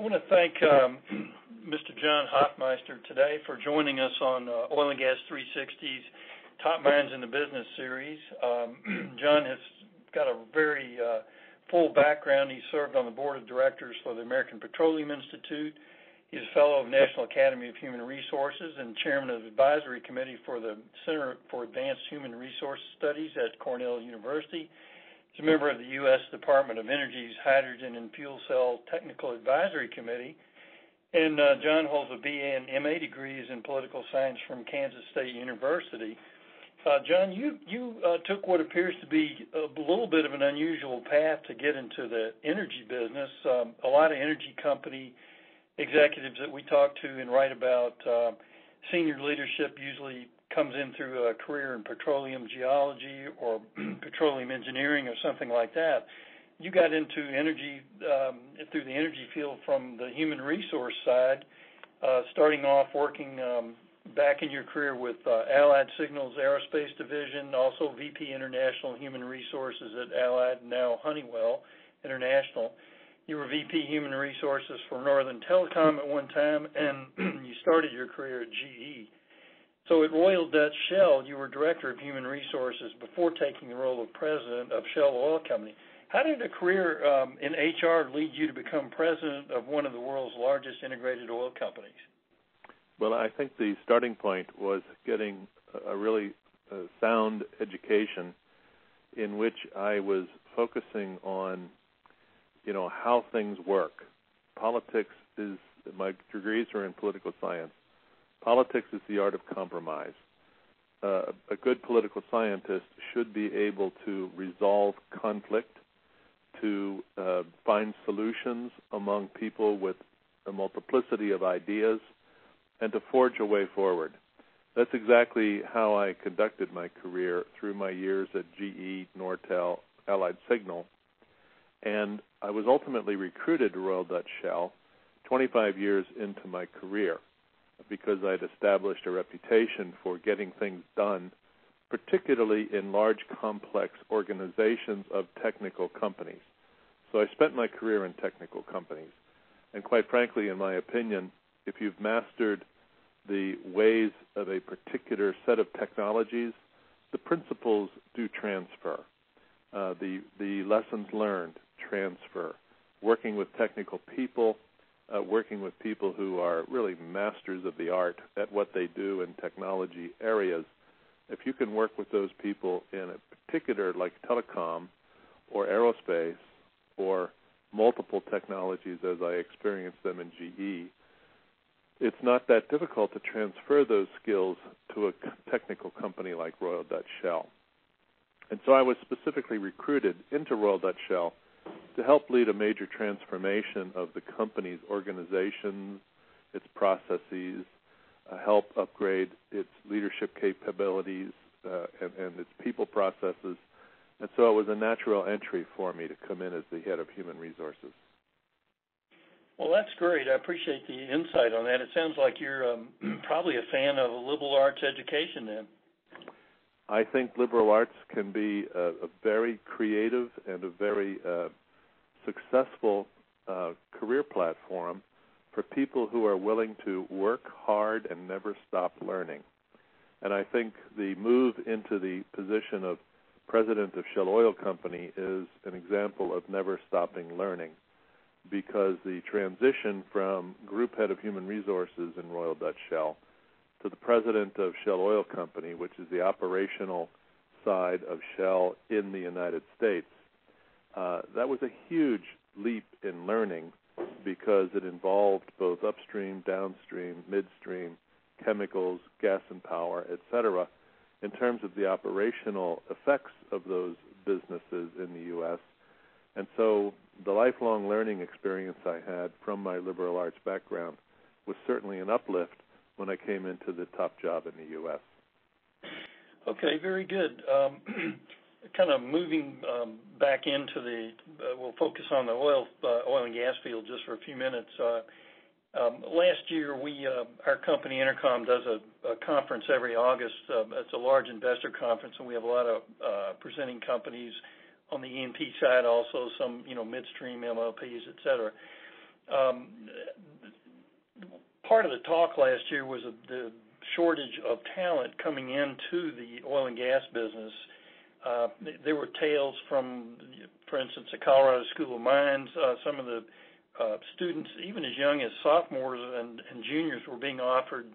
I want to thank Mr. John Hofmeister today for joining us on Oil and Gas 360's Top Minds in the Business series. John has got a very full background. He served on the board of directors for the American Petroleum Institute. He's a fellow of National Academy of Human Resources and chairman of the advisory committee for the Center for Advanced Human Resource Studies at Cornell University. He's a member of the U.S. Department of Energy's Hydrogen and Fuel Cell Technical Advisory Committee. And John holds a BA and MA degrees in political science from Kansas State University. John, you took what appears to be a little bit of an unusual path to get into the energy business. A lot of energy company executives that we talk to and write about, senior leadership usually comes in through a career in petroleum geology or petroleum engineering or something like that. You got into energy through the energy field from the human resource side, starting off working back in your career with AlliedSignal's aerospace division, also VP International Human Resources at Allied, now Honeywell International. You were VP Human Resources for Northern Telecom at one time, and you started your career at GE. So at Royal Dutch Shell, you were Director of Human Resources before taking the role of President of Shell Oil Company. How did a career in HR lead you to become President of one of the world's largest integrated oil companies? Well, I think the starting point was getting a really sound education in which I was focusing on, how things work. Politics is, my degrees are in political science. Politics is the art of compromise. A good political scientist should be able to resolve conflict, to find solutions among people with a multiplicity of ideas, and to forge a way forward. That's exactly how I conducted my career through my years at GE, Nortel, AlliedSignal. And I was ultimately recruited to Royal Dutch Shell 25 years into my career because I'd established a reputation for getting things done, particularly in large, complex organizations of technical companies. So I spent my career in technical companies. And quite frankly, in my opinion, if you've mastered the ways of a particular set of technologies, the principles do transfer. The lessons learned transfer. Working with technical people, working with people who are really masters of the art at what they do in technology areas, if you can work with those people in a particular, like telecom or aerospace or multiple technologies as I experienced them in GE, it's not that difficult to transfer those skills to a technical company like Royal Dutch Shell. And so I was specifically recruited into Royal Dutch Shell to help lead a major transformation of the company's organization, its processes, help upgrade its leadership capabilities and its people processes. And so it was a natural entry for me to come in as the head of human resources. Well, that's great. I appreciate the insight on that. It sounds like you're probably a fan of liberal arts education then. I think liberal arts can be a very creative and a very successful career platform for people who are willing to work hard and never stop learning. And I think the move into the position of President of Shell Oil Company is an example of never stopping learning, because the transition from Group Head of Human Resources in Royal Dutch Shell to the President of Shell Oil Company, which is the operational side of Shell in the United States, that was a huge leap in learning because it involved both upstream, downstream, midstream, chemicals, gas and power, et cetera, in terms of the operational effects of those businesses in the U.S. And so the lifelong learning experience I had from my liberal arts background was certainly an uplift when I came into the top job in the U.S. Okay, very good. Kind of moving back into we'll focus on the oil and gas field just for a few minutes. Last year, our company, Intercom, does a conference every August. It's a large investor conference, and we have a lot of presenting companies on the E&P side, also some, midstream MLPs, et cetera. Part of the talk last year was the shortage of talent coming into the oil and gas business. There were tales from, for instance, the Colorado School of Mines. Some of the students, even as young as sophomores and juniors, were being offered,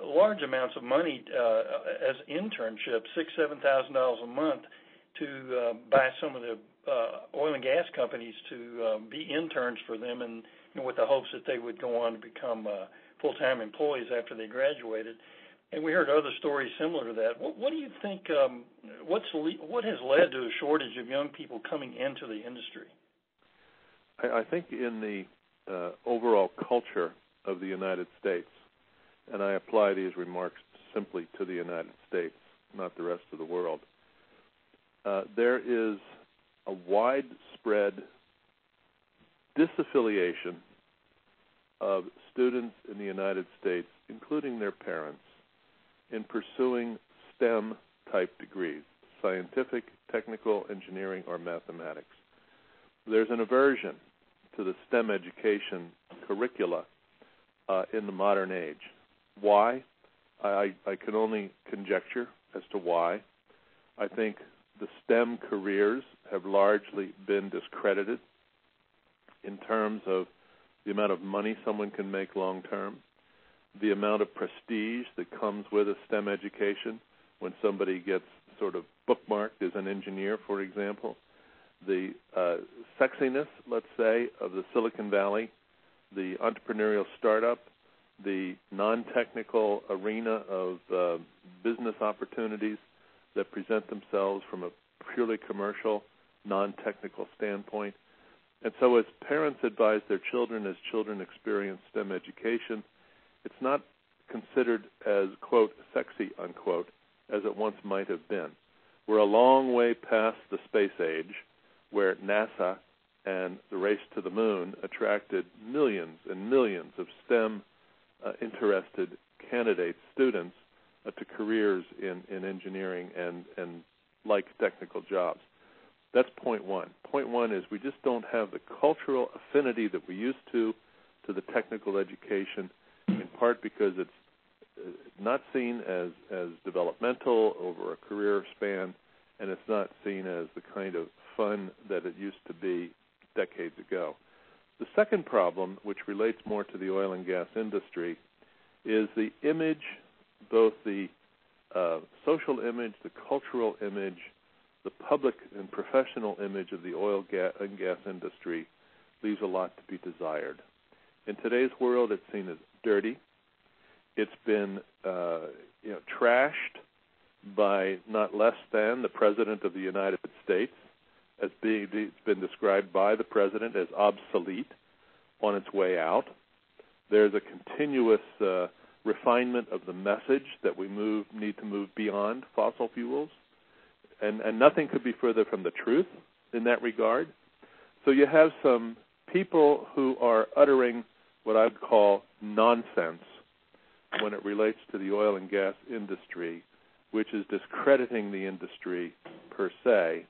large amounts of money as internships, $6,000-7,000 a month, to buy some of the oil and gas companies to be interns for them, and with the hopes that they would go on to become full-time employees after they graduated. And we heard other stories similar to that. What do you think? What has led to a shortage of young people coming into the industry? I think in the overall culture of the United States, and I apply these remarks simply to the United States, not the rest of the world, there is a widespread disaffiliation of students in the United States, including their parents, in pursuing STEM-type degrees, scientific, technical, engineering, or mathematics. There's an aversion to the STEM education curricula in the modern age. Why? I can only conjecture as to why. I think the STEM careers have largely been discredited in terms of the amount of money someone can make long term, the amount of prestige that comes with a STEM education when somebody gets sort of bookmarked as an engineer, for example, the sexiness, let's say, of the Silicon Valley, the entrepreneurial startup, the non-technical arena of business opportunities that present themselves from a purely commercial, non-technical standpoint. And so as parents advise their children, as children experience STEM education, it's not considered as, quote, sexy, unquote, as it once might have been. We're a long way past the space age where NASA and the race to the moon attracted millions and millions of STEM-interested candidate students to careers in engineering and like technical jobs. That's point one. Point one is we just don't have the cultural affinity that we used to the technical education, in part because it's not seen as developmental over a career span, and it's not seen as the kind of fun that it used to be decades ago. The second problem, which relates more to the oil and gas industry, is the image, both the social image, the cultural image, the public and professional image of the oil and gas industry leaves a lot to be desired. In today's world, it's seen as dirty. It's been trashed by not less than the President of the United States. It's been described by the President as obsolete on its way out. There's a continuous refinement of the message that we need to move beyond fossil fuels. And nothing could be further from the truth in that regard. So you have some people who are uttering what I would call nonsense when it relates to the oil and gas industry, which is discrediting the industry per se,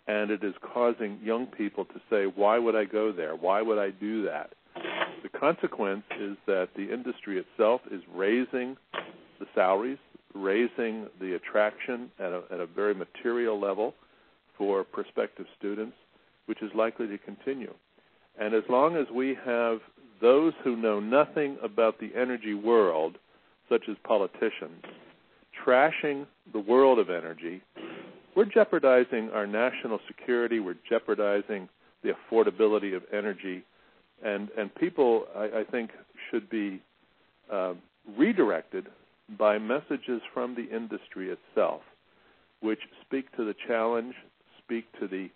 and it is causing young people to say, why would I go there? Why would I do that? The consequence is that the industry itself is raising the salaries, raising the attraction at a very material level for prospective students, which is likely to continue. And as long as we have those who know nothing about the energy world, such as politicians, trashing the world of energy, we're jeopardizing our national security, we're jeopardizing the affordability of energy, and people, I think, should be redirected by messages from the industry itself, which speak to the challenge, speak to the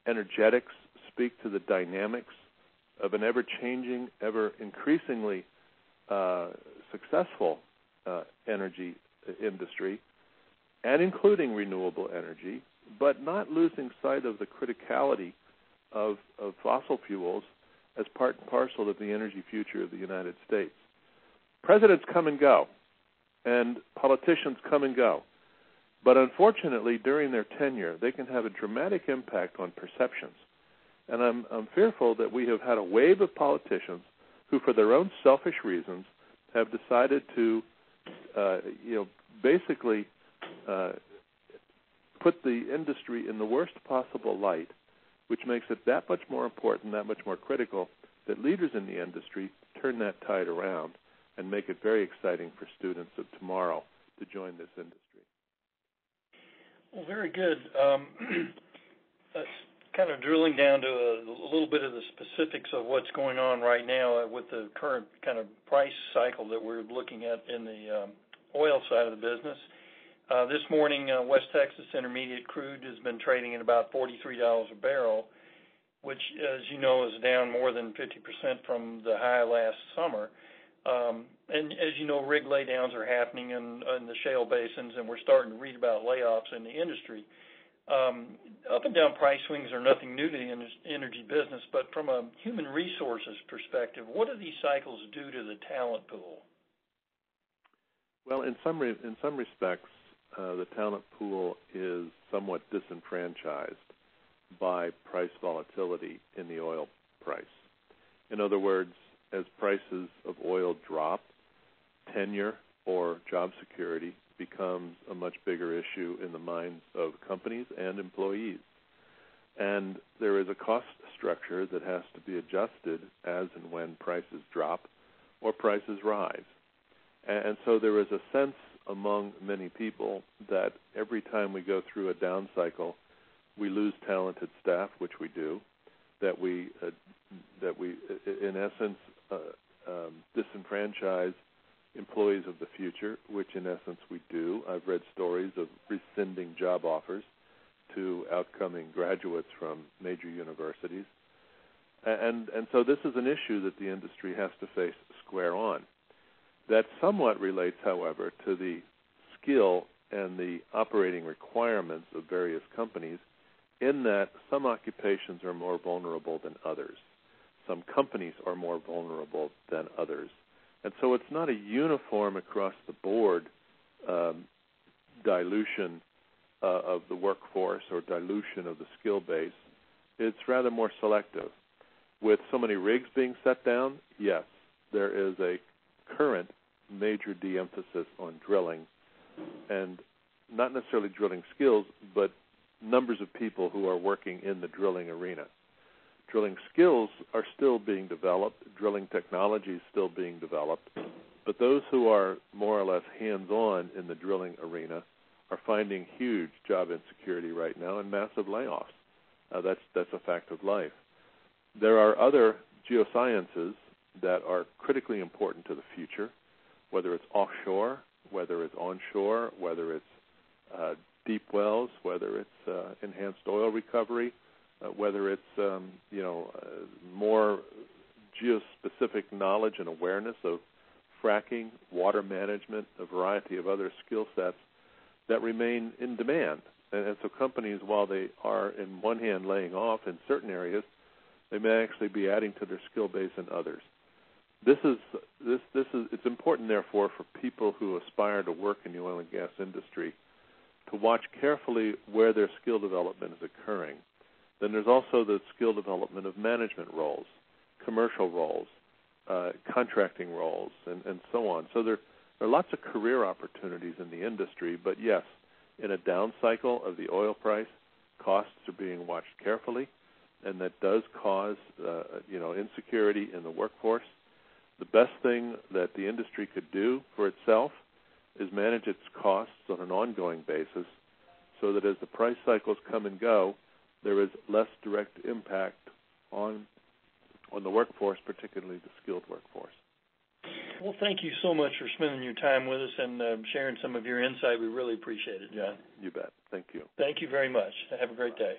energetics, speak to the dynamics of an ever-changing, ever-increasingly successful energy industry, and including renewable energy, but not losing sight of the criticality of fossil fuels as part and parcel of the energy future of the United States. Presidents come and go, and politicians come and go. But unfortunately, during their tenure, they can have a dramatic impact on perceptions. And I'm fearful that we have had a wave of politicians who, for their own selfish reasons, have decided to, basically put the industry in the worst possible light, which makes it that much more important, that much more critical, that leaders in the industry turn that tide around and make it very exciting for students of tomorrow to join this industry. Well, very good. Kind of drilling down to a little bit of the specifics of what's going on right now with the current kind of price cycle that we're looking at in the oil side of the business. This morning, West Texas Intermediate crude has been trading at about $43 a barrel, which, as you know, is down more than 50% from the high last summer. And as you know, rig laydowns are happening in the shale basins, and we're starting to read about layoffs in the industry. Up and down price swings are nothing new to the energy business, but from a human resources perspective, what do these cycles do to the talent pool? Well, in some respects, the talent pool is somewhat disenfranchised by price volatility in the oil price. In other words, as prices of oil drop, tenure or job security becomes a much bigger issue in the minds of companies and employees. And there is a cost structure that has to be adjusted as and when prices drop or prices rise. And so there is a sense among many people that every time we go through a down cycle, we lose talented staff, which we do, that we in essence disenfranchise employees of the future, which in essence we do. I've read stories of rescinding job offers to outcoming graduates from major universities. And so this is an issue that the industry has to face square on. That somewhat relates, however, to the skill and the operating requirements of various companies, in that some occupations are more vulnerable than others. Some companies are more vulnerable than others. And so it's not a uniform across the board dilution of the workforce or dilution of the skill base. It's rather more selective. With so many rigs being set down, yes, there is a current major de-emphasis on drilling, and not necessarily drilling skills, but numbers of people who are working in the drilling arena. Drilling skills are still being developed, drilling technology is still being developed, but those who are more or less hands-on in the drilling arena are finding huge job insecurity right now and massive layoffs. That's a fact of life. There are other geosciences that are critically important to the future, whether it's offshore, whether it's onshore, whether it's deep wells, whether it's enhanced oil recovery, whether it's more geospecific knowledge and awareness of fracking, water management, a variety of other skill sets that remain in demand. And so companies, while they are in one hand laying off in certain areas, they may actually be adding to their skill base in others. It's important, therefore, for people who aspire to work in the oil and gas industry to watch carefully where their skill development is occurring. Then there's also the skill development of management roles, commercial roles, contracting roles, and so on. So there are lots of career opportunities in the industry, but yes, in a down cycle of the oil price, costs are being watched carefully, and that does cause insecurity in the workforce. The best thing that the industry could do for itself is manage its costs on an ongoing basis so that as the price cycles come and go, there is less direct impact on the workforce, particularly the skilled workforce. Well, thank you so much for spending your time with us and sharing some of your insight. We really appreciate it, John. You bet. Thank you. Thank you very much. Have a great day.